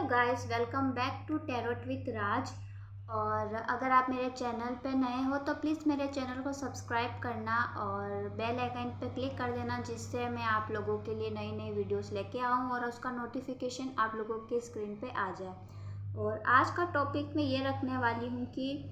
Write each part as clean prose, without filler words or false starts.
Guys, welcome back to tarot with Raj. और अगर आप मेरे चैनल पे नए हो तो प्लीज़ मेरे चैनल को सब्सक्राइब करना और बेल आइकन पे क्लिक कर देना, जिससे मैं आप लोगों के लिए नई नई वीडियोस लेके आऊँ और उसका नोटिफिकेशन आप लोगों की स्क्रीन पे आ जाए। और आज का टॉपिक मैं ये रखने वाली हूँ कि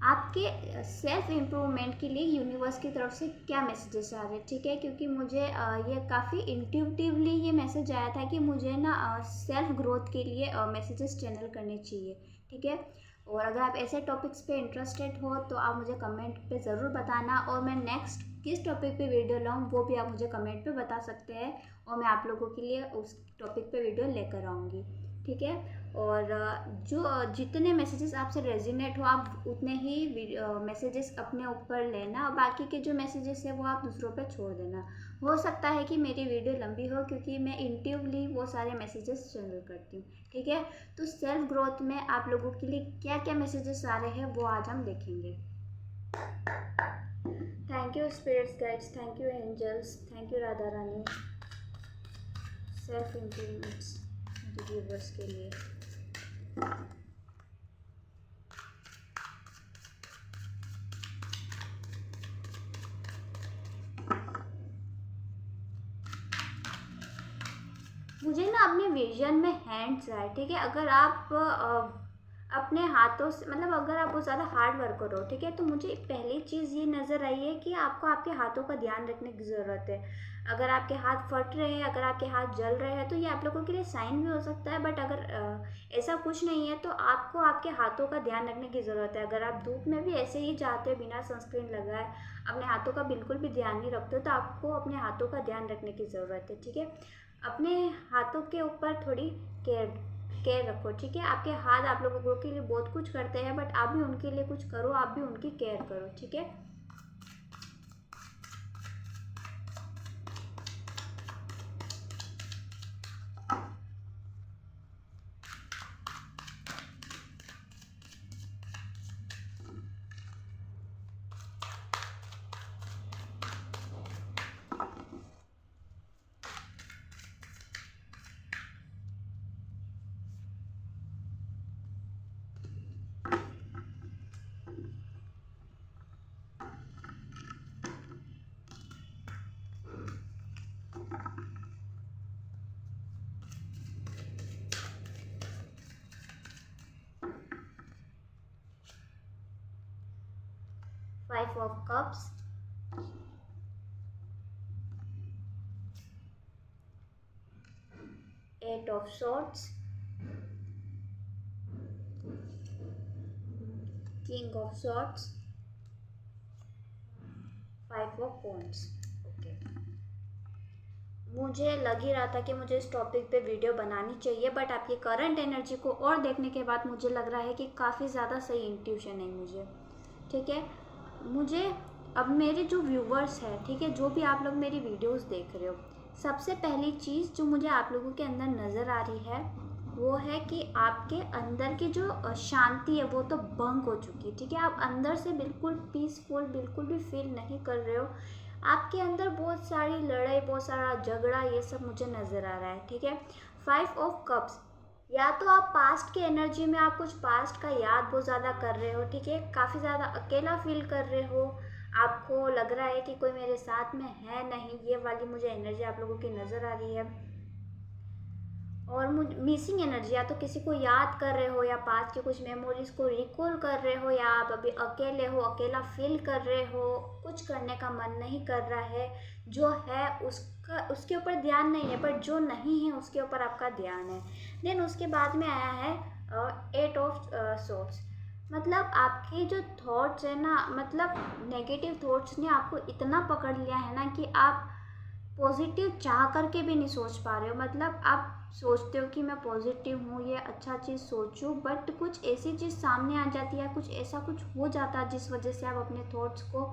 आपके सेल्फ इम्प्रूवमेंट के लिए यूनिवर्स की तरफ से क्या मैसेजेस आ रहे हैं। ठीक है, क्योंकि मुझे ये काफ़ी इंट्यूटिवली ये मैसेज आया था कि मुझे ना सेल्फ ग्रोथ के लिए मैसेजेस चैनल करने चाहिए। ठीक है, और अगर आप ऐसे टॉपिक्स पे इंटरेस्टेड हो तो आप मुझे कमेंट पे ज़रूर बताना, और मैं नेक्स्ट किस टॉपिक पे वीडियो लाऊं वो भी आप मुझे कमेंट पे बता सकते हैं, और मैं आप लोगों के लिए उस टॉपिक पे वीडियो लेकर आऊँगी। ठीक है, और जो जितने मैसेजेस आपसे रेजिनेट हो आप उतने ही मैसेजेस अपने ऊपर लेना, और बाकी के जो मैसेजेस है वो आप दूसरों पे छोड़ देना। हो सकता है कि मेरी वीडियो लंबी हो, क्योंकि मैं इंट्यूटिवली वो सारे मैसेजेस चैनल करती हूँ। ठीक है, तो सेल्फ ग्रोथ में आप लोगों के लिए क्या क्या मैसेजेस आ रहे हैं वो आज हम देखेंगे। Thank you spirits guides, thank you angels, thank you Radha Rani. Self improvements viewers के लिए। मुझे ना अपने विजन में हैंड्स है। ठीक है, अगर आप अपने हाथों से मतलब अगर आप बहुत ज़्यादा हार्ड वर्कर हो, ठीक है, तो मुझे पहली चीज़ ये नज़र आई है कि आपको आपके हाथों का ध्यान रखने की ज़रूरत है। अगर आपके हाथ फट रहे हैं, अगर आपके हाथ जल रहे हैं, तो ये आप लोगों के लिए साइन भी हो सकता है। बट अगर ऐसा कुछ नहीं है तो आपको आपके हाथों का ध्यान रखने की ज़रूरत है। अगर आप धूप में भी ऐसे ही जाते हो बिना सनस्क्रीन लगाए, अपने हाथों का बिल्कुल भी ध्यान नहीं रखते हो, तो आपको अपने हाथों का ध्यान रखने की ज़रूरत है। ठीक है, अपने हाथों के ऊपर थोड़ी केयर केयर रखो। ठीक है, आपके हाथ आप लोगों के लिए बहुत कुछ करते हैं, बट आप भी उनके लिए कुछ करो, आप भी उनकी केयर करो। ठीक है, 5 of cups, 8 of swords, king of swords, 5 of wands। Okay, मुझे लग ही रहा था कि मुझे इस टॉपिक पे वीडियो बनानी चाहिए, बट आपकी करंट एनर्जी को और देखने के बाद मुझे लग रहा है कि काफ़ी ज़्यादा सही इंट्यूशन है मुझे। ठीक है, मुझे अब मेरे जो व्यूवर्स हैं, ठीक है, जो भी आप लोग मेरी वीडियोस देख रहे हो, सबसे पहली चीज़ जो मुझे आप लोगों के अंदर नज़र आ रही है वो है कि आपके अंदर की जो शांति है वो तो भंग हो चुकी है। ठीक है, आप अंदर से बिल्कुल पीसफुल बिल्कुल भी फील नहीं कर रहे हो। आपके अंदर बहुत सारी लड़ाई, बहुत सारा झगड़ा, ये सब मुझे नज़र आ रहा है। ठीक है, 5 ऑफ कप्स, या तो आप पास्ट के एनर्जी में आप कुछ पास्ट का याद बहुत ज़्यादा कर रहे हो। ठीक है, काफ़ी ज़्यादा अकेला फील कर रहे हो, आपको लग रहा है कि कोई मेरे साथ में है नहीं, ये वाली मुझे एनर्जी आप लोगों की नज़र आ रही है। और मुझे मिसिंग एनर्जी, या तो किसी को याद कर रहे हो, या पास्ट के कुछ मेमोरीज को रिकॉल कर रहे हो, या आप अभी अकेले हो, अकेला फील कर रहे हो, कुछ करने का मन नहीं कर रहा है। जो है उसके ऊपर ध्यान नहीं है, पर जो नहीं है उसके ऊपर आपका ध्यान है। देन उसके बाद में आया है 8 ऑफ सोर्ड्स। मतलब आपके जो थॉट्स है ना, मतलब नेगेटिव थॉट्स ने आपको इतना पकड़ लिया है ना कि आप पॉजिटिव चाह करके भी नहीं सोच पा रहे हो। मतलब आप सोचते हो कि मैं पॉजिटिव हूँ, ये अच्छा चीज़ सोचूं, बट कुछ ऐसी चीज़ सामने आ जाती है, कुछ ऐसा कुछ हो जाता है जिस वजह से आप अपने थॉट्स को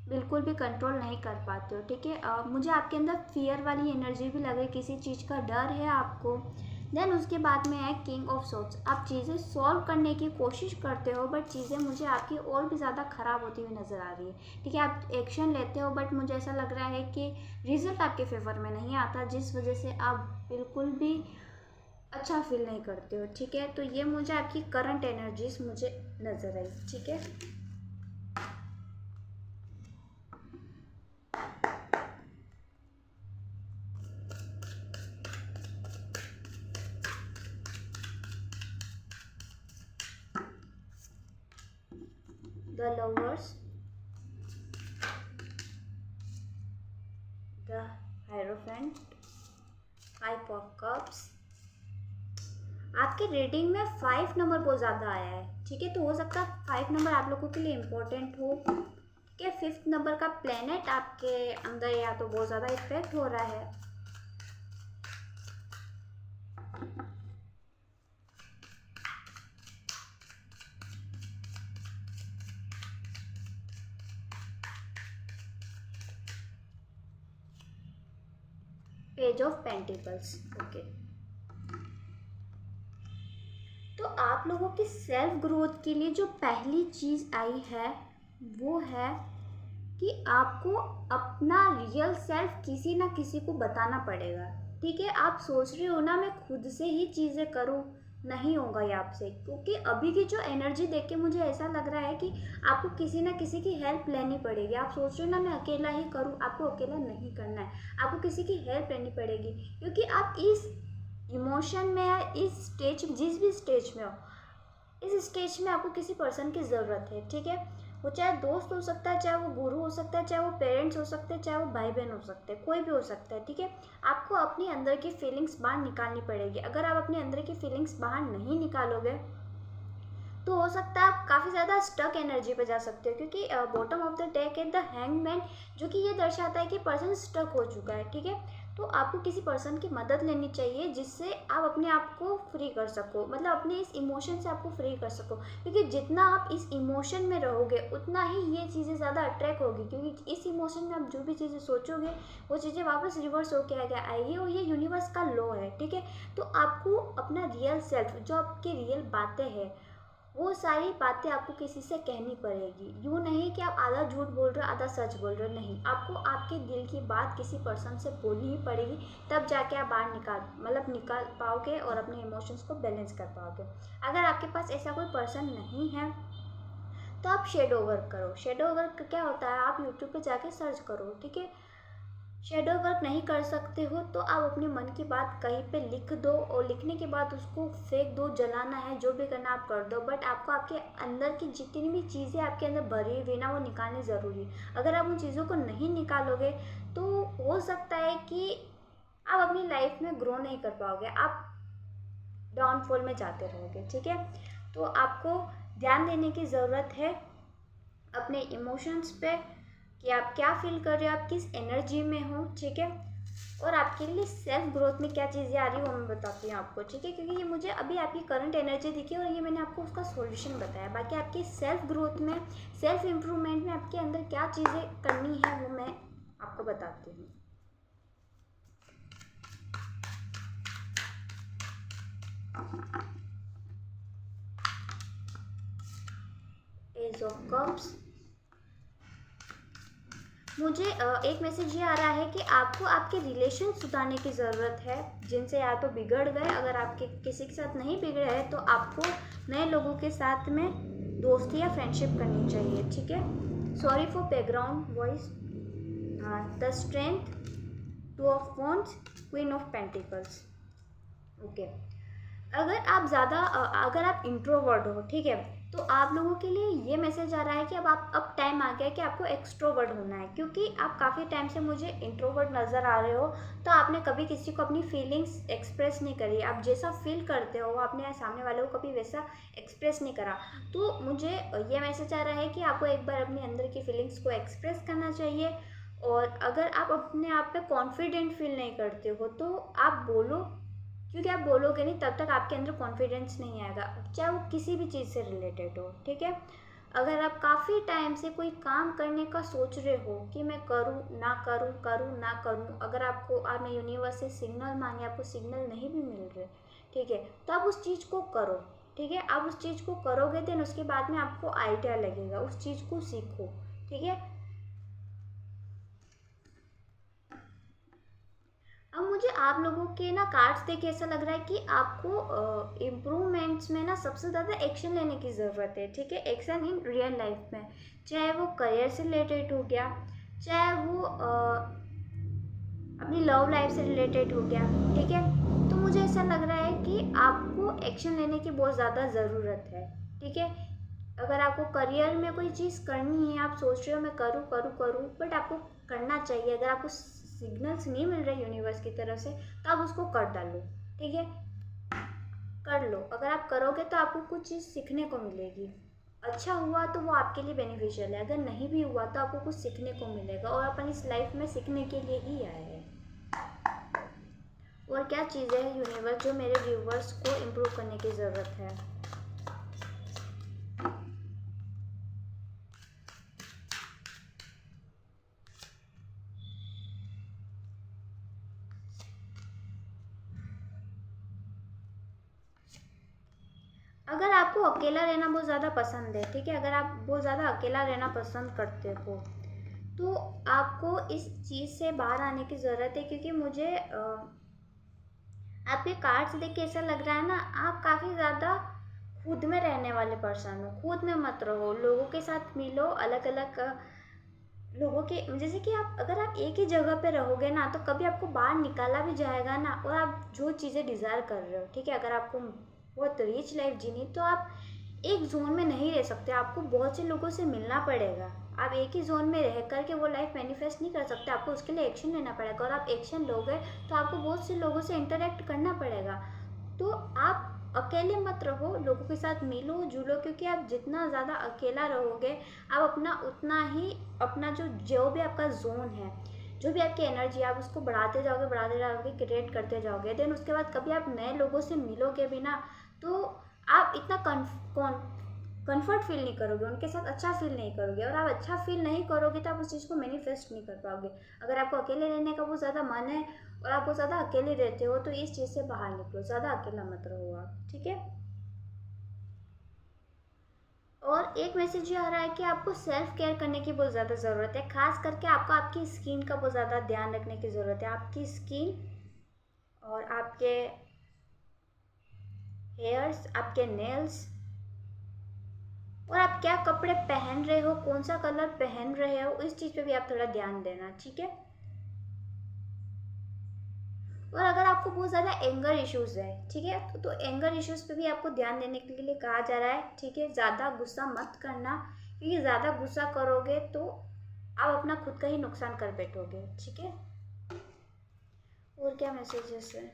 बिल्कुल भी कंट्रोल नहीं कर पाते हो। ठीक है, मुझे आपके अंदर फियर वाली एनर्जी भी लग रही है, किसी चीज़ का डर है आपको। देन उसके बाद में है किंग ऑफ सोर्ड्स। आप चीज़ें सॉल्व करने की कोशिश करते हो, बट चीज़ें मुझे आपकी और भी ज़्यादा ख़राब होती हुई नज़र आ रही है। ठीक है, आप एक्शन लेते हो, बट मुझे ऐसा लग रहा है कि रिजल्ट आपके फेवर में नहीं आता, जिस वजह से आप बिल्कुल भी अच्छा फील नहीं करते हो, ठीक है। तो ये मुझे आपकी करंट एनर्जीज मुझे नज़र आई, ठीक है। The lovers, the hierophant, 5 of cups. आपके रीडिंग में 5 नंबर बहुत ज़्यादा आया है, ठीक है। तो हो सकता है 5 नंबर आप लोगों के लिए इम्पोर्टेंट हो, ठीक है। 5th नंबर का प्लेनेट आपके अंदर या तो बहुत ज़्यादा इफेक्ट हो रहा है। Page of pentacles, okay. तो आप लोगों की सेल्फ ग्रोथ के लिए जो पहली चीज़ आई है वो है कि आपको अपना रियल सेल्फ किसी ना किसी को बताना पड़ेगा, ठीक है। आप सोच रहे हो ना मैं खुद से ही चीज़ें करूँ, नहीं होगा ये आपसे, क्योंकि अभी की जो एनर्जी देख के मुझे ऐसा लग रहा है कि आपको किसी ना किसी की हेल्प लेनी पड़ेगी। आप सोच रहे हो ना मैं अकेला ही करूँ, आपको अकेला नहीं करना है, आपको किसी की हेल्प लेनी पड़ेगी, क्योंकि आप इस इमोशन में या इस स्टेज, जिस भी स्टेज में हो, इस स्टेज में आपको किसी पर्सन की ज़रूरत है, ठीक है। वो चाहे दोस्त हो सकता है, चाहे वो गुरु हो सकता है, चाहे वो पेरेंट्स हो सकते हैं, चाहे वो भाई बहन हो सकते हैं, कोई भी हो सकता है, ठीक है। आपको अपनी अंदर की फीलिंग्स बाहर निकालनी पड़ेगी। अगर आप अपने अंदर की फीलिंग्स बाहर नहीं निकालोगे तो हो सकता है आप काफ़ी ज़्यादा स्टक एनर्जी पे जा सकते हो, क्योंकि बॉटम ऑफ द डेक है द हैंगमैन, जो कि ये दर्शाता है कि पर्सन स्टक हो चुका है, ठीक है। तो आपको किसी पर्सन की मदद लेनी चाहिए जिससे आप अपने आप को फ्री कर सको, मतलब अपने इस इमोशन से आपको फ्री कर सको, क्योंकि जितना आप इस इमोशन में रहोगे उतना ही ये चीज़ें ज़्यादा अट्रैक्ट होगी, क्योंकि इस इमोशन में आप जो भी चीज़ें सोचोगे वो चीज़ें वापस रिवर्स होके आएगी, और ये यूनिवर्स का लॉ है, ठीक है। तो आपको अपना रियल सेल्फ, जो आपकी रियल बातें हैं, वो सारी बातें आपको किसी से कहनी पड़ेगी। यूँ नहीं कि आप आधा झूठ बोल रहे हो आधा सच बोल रहे हो, नहीं, आपको आपके दिल की बात किसी पर्सन से बोलनी ही पड़ेगी, तब जाके आप बाहर निकाल पाओगे और अपने इमोशंस को बैलेंस कर पाओगे। अगर आपके पास ऐसा कोई पर्सन नहीं है तो आप शेडो वर्क करो। शेडो वर्क क्या होता है, आप यूट्यूब पे जाके सर्च करो, ठीक है। शेडो वर्क नहीं कर सकते हो तो आप अपने मन की बात कहीं पे लिख दो, और लिखने के बाद उसको फेंक दो, जलाना है, जो भी करना आप कर दो, बट आपको आपके अंदर की जितनी भी चीज़ें आपके अंदर भरी हुई ना वो निकालनी ज़रूरी है। अगर आप उन चीज़ों को नहीं निकालोगे तो हो सकता है कि आप अपनी लाइफ में ग्रो नहीं कर पाओगे, आप डाउनफॉल में जाते रहोगे, ठीक है। तो आपको ध्यान देने की ज़रूरत है अपने इमोशंस पे, कि आप क्या फील कर रहे हो, आप किस एनर्जी में हो, ठीक है। और आपके लिए सेल्फ ग्रोथ में क्या चीज़ें आ रही है वो मैं बताती हूँ आपको, ठीक है, क्योंकि ये मुझे अभी आपकी करंट एनर्जी दिखी और ये मैंने आपको उसका सॉल्यूशन बताया। बाकी आपकी सेल्फ ग्रोथ में, सेल्फ इम्प्रूवमेंट में आपके अंदर क्या चीज़ें करनी है वो मैं आपको बताती हूँ। एज ऑफ कप्स, मुझे एक मैसेज ये आ रहा है कि आपको आपके रिलेशन सुधारने की ज़रूरत है, जिनसे या तो बिगड़ गए, अगर आपके किसी के साथ नहीं बिगड़े हैं तो आपको नए लोगों के साथ में दोस्ती या फ्रेंडशिप करनी चाहिए, ठीक है। Sorry for background voice. The strength, 2 of wands, queen of pentacles, okay. अगर आप इंट्रोवर्ट हो, ठीक है, तो आप लोगों के लिए ये मैसेज आ रहा है कि अब टाइम आ गया है कि आपको एक्सट्रोवर्ट होना है, क्योंकि आप काफ़ी टाइम से मुझे इंट्रोवर्ट नज़र आ रहे हो, तो आपने कभी किसी को अपनी फीलिंग्स एक्सप्रेस नहीं करी, आप जैसा फील करते हो आपने सामने वाले को कभी वैसा एक्सप्रेस नहीं करा। तो मुझे ये मैसेज आ रहा है कि आपको एक बार अपने अंदर की फीलिंग्स को एक्सप्रेस करना चाहिए, और अगर आप अपने आप पे कॉन्फिडेंट फील नहीं करते हो तो आप बोलो, क्योंकि आप बोलोगे नहीं तब तक आपके अंदर कॉन्फिडेंस नहीं आएगा, चाहे वो किसी भी चीज़ से रिलेटेड हो, ठीक है। अगर आप काफ़ी टाइम से कोई काम करने का सोच रहे हो कि मैं करूँ ना करूँ, करूँ ना करूँ, अगर आपने यूनिवर्स से सिग्नल मांगे, आपको सिग्नल नहीं भी मिल रहे, ठीक है, तो आप उस चीज़ को करो, ठीक है। आप उस चीज़ को करोगे देन उसके बाद में आपको आइडिया लगेगा, उस चीज़ को सीखो, ठीक है। अब मुझे आप लोगों के ना कार्ड्स देख के ऐसा लग रहा है कि आपको इम्प्रूवमेंट्स में ना सबसे ज़्यादा एक्शन लेने की ज़रूरत है, ठीक है। एक्शन इन रियल लाइफ में, चाहे वो करियर से रिलेटेड हो गया, चाहे वो अपनी लव लाइफ से रिलेटेड हो गया, ठीक है। तो मुझे ऐसा लग रहा है कि आपको एक्शन लेने की बहुत ज़्यादा ज़रूरत है, ठीक है। अगर आपको करियर में कोई चीज़ करनी है, आप सोच रहे हो मैं करूँ करूँ करूँ, बट आपको करना चाहिए। अगर आपको सिग्नल्स नहीं मिल रहे यूनिवर्स की तरफ से तो आप उसको कर डालो, ठीक है, कर लो। अगर आप करोगे तो आपको कुछ चीज़ सीखने को मिलेगी। अच्छा हुआ तो वो आपके लिए बेनिफिशियल है, अगर नहीं भी हुआ तो आपको कुछ सीखने को मिलेगा, और अपन इस लाइफ में सीखने के लिए ही आए हैं। और क्या चीज़ें हैं यूनिवर्स जो मेरे व्यूवर्स को इम्प्रूव करने की ज़रूरत है? अगर आपको अकेला रहना बहुत ज़्यादा पसंद है, ठीक है, अगर आप बहुत ज़्यादा अकेला रहना पसंद करते हो तो आपको इस चीज़ से बाहर आने की ज़रूरत है, क्योंकि मुझे आपके कार्ड्स देख के ऐसा लग रहा है ना, आप काफ़ी ज़्यादा खुद में रहने वाले पर्सन हो। खुद में मत रहो, लोगों के साथ मिलो, अलग अलग लोगों के, जैसे कि आप अगर आप एक ही जगह पे रहोगे ना तो कभी आपको बाहर निकाला भी जाएगा ना, और आप जो चीज़ें डिज़ायर कर रहे हो, ठीक है, अगर आपको बहुत रिच लाइफ जीनी तो आप एक जोन में नहीं रह सकते, आपको बहुत से लोगों से मिलना पड़ेगा। आप एक ही जोन में रह करके वो लाइफ मैनिफेस्ट नहीं कर सकते, आपको उसके लिए एक्शन लेना पड़ेगा, और आप एक्शन लोगे तो आपको बहुत से लोगों से इंटरेक्ट करना पड़ेगा। तो आप अकेले मत रहो, लोगों के साथ मिलो जुलो, क्योंकि आप जितना ज़्यादा अकेला रहोगे आप अपना उतना ही अपना जो भी आपका जोन है, जो भी आपकी एनर्जी आप उसको बढ़ाते जाओगे, क्रिएट करते जाओगे। देन उसके बाद कभी आप नए लोगों से मिलोगे भी ना तो आप इतना कंफर्ट फील नहीं करोगे, उनके साथ अच्छा फील नहीं करोगे, और आप अच्छा फील नहीं करोगे तो आप उस चीज़ को मैनिफेस्ट नहीं कर पाओगे। अगर आपको अकेले रहने का बहुत ज़्यादा मन है और आप बहुत ज़्यादा अकेले रहते हो तो इस चीज़ से बाहर निकलो, ज़्यादा अकेला मत रहो आप, ठीक है। और एक मैसेज ये आ रहा है कि आपको सेल्फ केयर करने की बहुत ज़्यादा ज़रूरत है, खास करके आपको आपकी स्किन का बहुत ज़्यादा ध्यान रखने की ज़रूरत है। आपकी स्किन और आपके हेयर्स, आपके नेल्स, और आप क्या कपड़े पहन रहे हो, कौन सा कलर पहन रहे हो, इस चीज़ पे भी आप थोड़ा ध्यान देना, ठीक है। और अगर आपको बहुत ज़्यादा एंगर इश्यूज है, ठीक है, तो एंगर इश्यूज पे भी आपको ध्यान देने के लिए कहा जा रहा है, ठीक है। ज़्यादा गुस्सा मत करना, क्योंकि ज़्यादा गुस्सा करोगे तो आप अपना खुद का ही नुकसान कर बैठोगे, ठीक है। और क्या मैसेजेस है?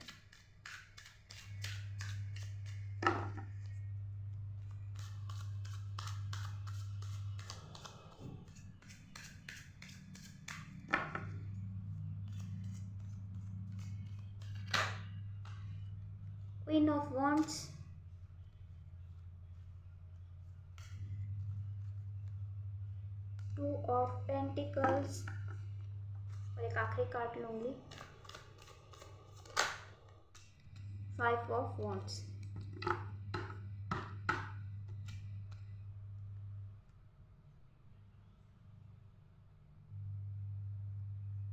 Queen of wands, two of pentacles, और एक आखिरी कार्ड लूंगी, फाइव ऑफ वॉन्ड्स।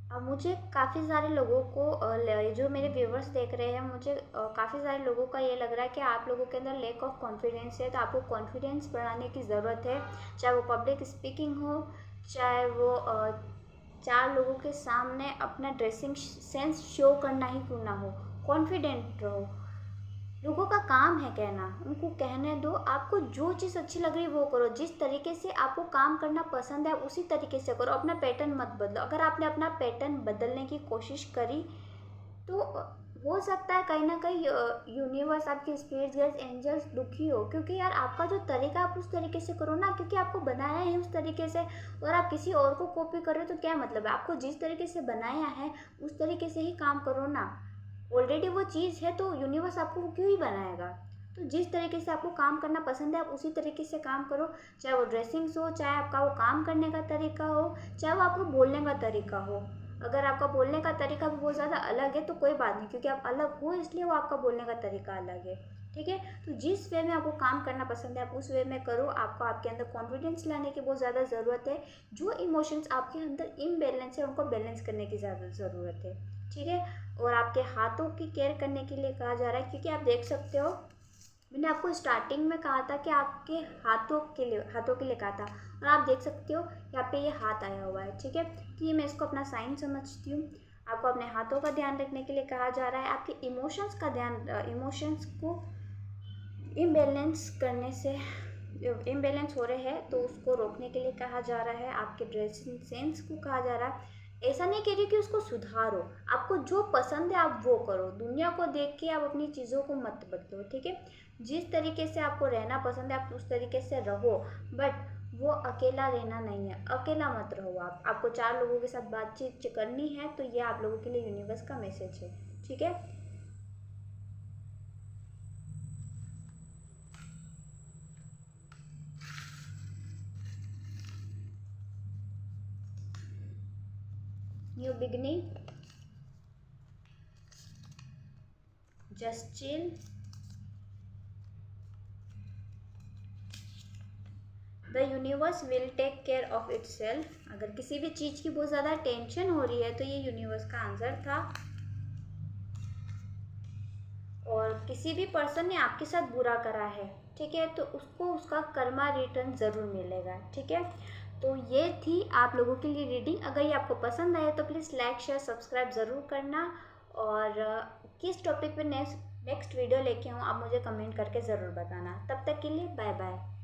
अब मुझे काफ़ी सारे लोगों को जो मेरे व्यूवर्स देख रहे हैं, मुझे काफ़ी सारे लोगों का ये लग रहा है कि आप लोगों के अंदर लैक ऑफ कॉन्फिडेंस है, तो आपको कॉन्फिडेंस बढ़ाने की ज़रूरत है। चाहे वो पब्लिक स्पीकिंग हो, चाहे वो चार लोगों के सामने अपना ड्रेसिंग सेंस शो करना ही क्यों ना हो, कॉन्फिडेंट रहो। लोगों का काम है कहना, उनको कहने दो। आपको जो चीज़ अच्छी लग रही है वो करो, जिस तरीके से आपको काम करना पसंद है उसी तरीके से करो, अपना पैटर्न मत बदलो। अगर आपने अपना पैटर्न बदलने की कोशिश करी तो हो सकता है कहीं ना कहीं यूनिवर्स, आपके स्पिरिट्स, गाइड्स, एंजल्स दुखी हो, क्योंकि यार आपका जो तरीका आप उस तरीके से करो ना, क्योंकि आपको बनाया है उस तरीके से, और आप किसी और को कॉपी कर रहे हो तो क्या मतलब है। आपको जिस तरीके से बनाया है उस तरीके से ही काम करो ना, ऑलरेडी वो चीज़ है तो यूनिवर्स आपको वो क्यों ही बनाएगा। तो जिस तरीके से आपको काम करना पसंद है आप उसी तरीके से काम करो, चाहे वो ड्रेसिंग्स हो, चाहे आपका वो काम करने का तरीका हो, चाहे वो आपको बोलने का तरीका हो। अगर आपका बोलने का तरीका भी बहुत ज़्यादा अलग है तो कोई बात नहीं, क्योंकि आप अलग हो इसलिए वो आपका बोलने का तरीका अलग है, ठीक है। तो जिस वे में आपको काम करना पसंद है आप उस वे में करो। आपको आपके अंदर कॉन्फिडेंस लाने की बहुत ज़्यादा ज़रूरत है। जो इमोशंस आपके अंदर इम्बैलेंस है उनको बैलेंस करने की ज़्यादा ज़रूरत है, ठीक है। और आपके हाथों की केयर करने के लिए कहा जा रहा है, क्योंकि आप देख सकते हो मैंने आपको स्टार्टिंग में कहा था कि आपके हाथों के लिए कहा था, और आप देख सकते हो यहाँ पे ये हाथ आया हुआ है, ठीक है। तो ये मैं इसको अपना साइन समझती हूँ। आपको अपने हाथों का ध्यान रखने के लिए कहा जा रहा है। आपके इमोशंस को इम्बैलेंस हो रहे हैं तो उसको रोकने के लिए कहा जा रहा है। आपके ड्रेसिंग सेंस को कहा जा रहा है। ऐसा नहीं कह रही कि उसको सुधारो, आपको जो पसंद है आप वो करो, दुनिया को देख के आप अपनी चीज़ों को मत बदलो, ठीक है। जिस तरीके से आपको रहना पसंद है आप उस तरीके से रहो, बट वो अकेला रहना नहीं है, अकेला मत रहो। आपको 4 लोगों के साथ बातचीत करनी है, तो ये आप लोगों के लिए यूनिवर्स का मैसेज है, ठीक है। New beginning, just chill, the universe will take care of itself. अगर किसी भी चीज़ की बहुत ज़्यादा टेंशन हो रही है तो ये यूनिवर्स का आंसर था। और किसी भी पर्सन ने आपके साथ बुरा करा है, ठीक है, तो उसको उसका कर्मा रिटर्न ज़रूर मिलेगा, ठीक है। तो ये थी आप लोगों के लिए रीडिंग। अगर ये आपको पसंद आए तो प्लीज़ लाइक शेयर सब्सक्राइब ज़रूर करना। और किस टॉपिक पे नेक्स्ट वीडियो लेके आऊँ आप मुझे कमेंट करके ज़रूर बताना। तब तक के लिए बाय बाय।